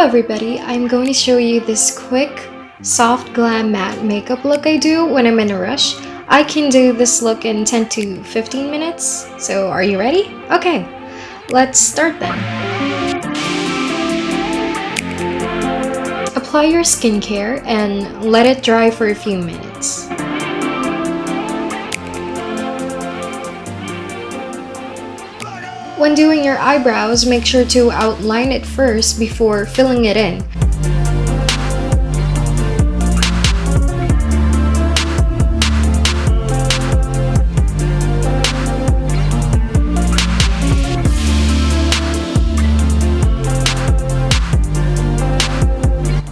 everybody, I'm going to show you this quick, soft glam matte makeup look I do when I'm in a rush. I can do this look in 10 to 15 minutes, so are you ready? Okay, let's start then. Apply your skincare and let it dry for a few minutes. When doing your eyebrows, make sure to outline it first before filling it in.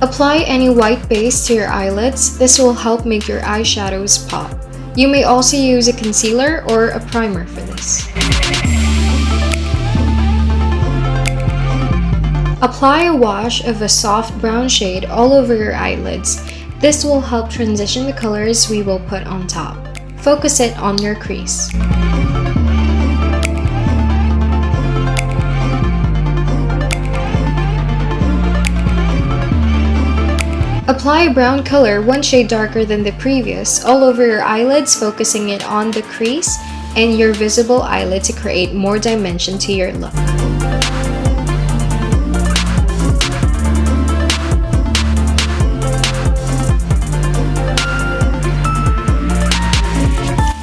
Apply any white base to your eyelids. This will help make your eyeshadows pop. You may also use a concealer or a primer for this. Apply a wash of a soft brown shade all over your eyelids. This will help transition the colors we will put on top. Focus it on your crease. Apply a brown color one shade darker than the previous all over your eyelids, focusing it on the crease and your visible eyelid to create more dimension to your look.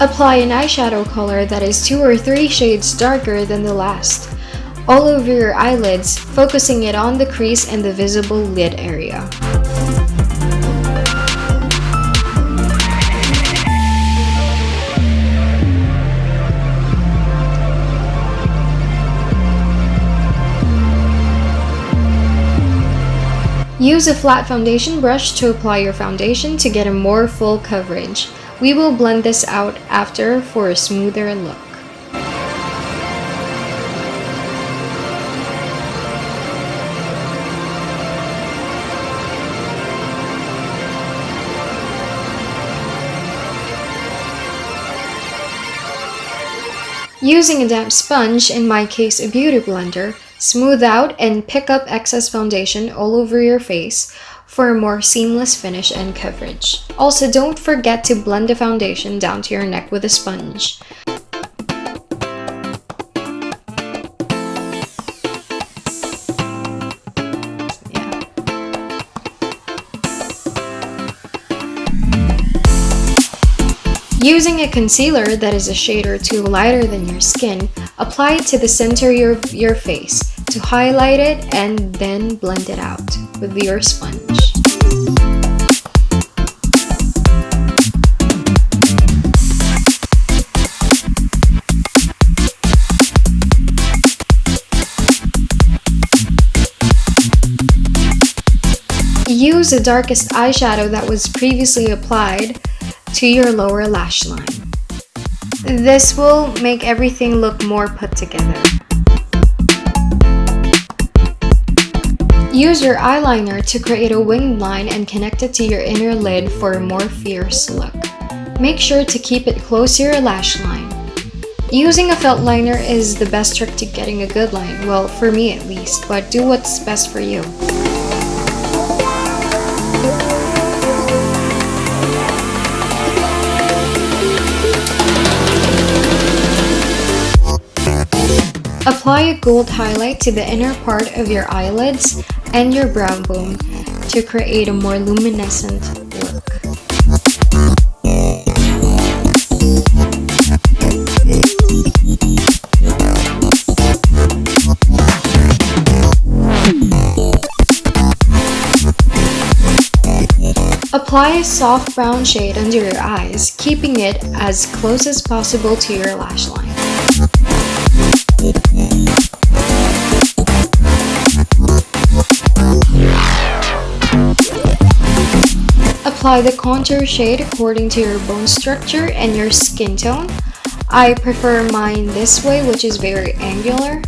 Apply an eyeshadow color that is 2 or 3 shades darker than the last, all over your eyelids, focusing it on the crease and the visible lid area. Use a flat foundation brush to apply your foundation to get a more full coverage. We will blend this out after for a smoother look. Using a damp sponge, in my case a beauty blender, smooth out and pick up excess foundation all over your face for a more seamless finish and coverage. Also, don't forget to blend the foundation down to your neck with a sponge. Using a concealer that is a shade or two lighter than your skin, apply it to the center of your face to highlight it and then blend it out with your sponge. Use the darkest eyeshadow that was previously applied to your lower lash line. This will make everything look more put together. Use your eyeliner to create a winged line and connect it to your inner lid for a more fierce look. Make sure to keep it close to your lash line. Using a felt liner is the best trick to getting a good line, well, for me at least, but do what's best for you. Apply a gold highlight to the inner part of your eyelids and your brow bone to create a more luminescent look. Apply a soft brown shade under your eyes, keeping it as close as possible to your lash line. Apply the contour shade according to your bone structure and your skin tone. I prefer mine this way, which is very angular.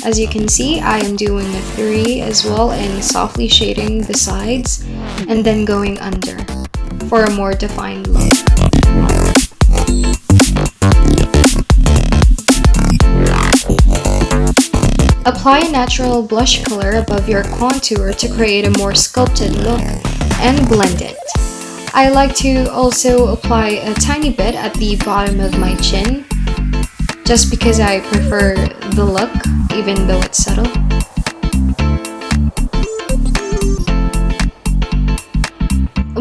As you can see, I am doing a 3 as well and softly shading the sides and then going under for a more defined look. Apply a natural blush color above your contour to create a more sculpted look and blend it. I like to also apply a tiny bit at the bottom of my chin, just because I prefer the look, even though it's subtle.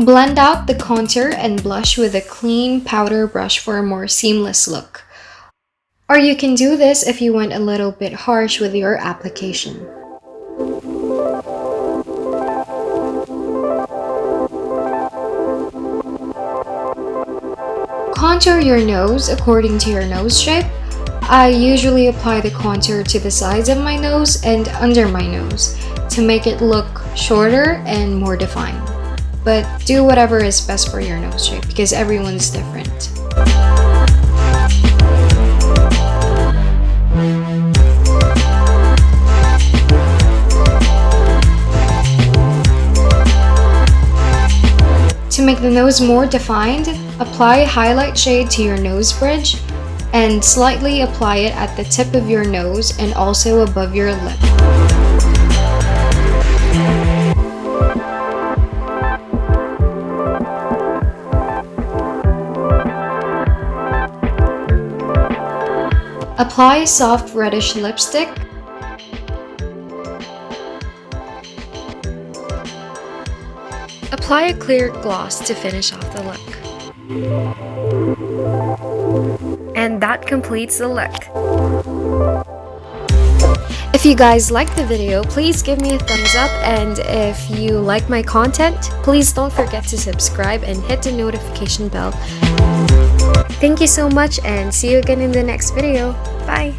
Blend out the contour and blush with a clean powder brush for a more seamless look. Or you can do this if you want a little bit harsh with your application. Contour your nose according to your nose shape. I usually apply the contour to the sides of my nose and under my nose to make it look shorter and more defined. But do whatever is best for your nose shape because everyone's different. To make the nose more defined, apply a highlight shade to your nose bridge and slightly apply it at the tip of your nose and also above your lip. Apply a soft reddish lipstick. Apply a clear gloss to finish off the look. And that completes the look. If you guys liked the video, please give me a thumbs up, and if you like my content, please don't forget to subscribe and hit the notification bell. Thank you so much and see you again in the next video. Bye!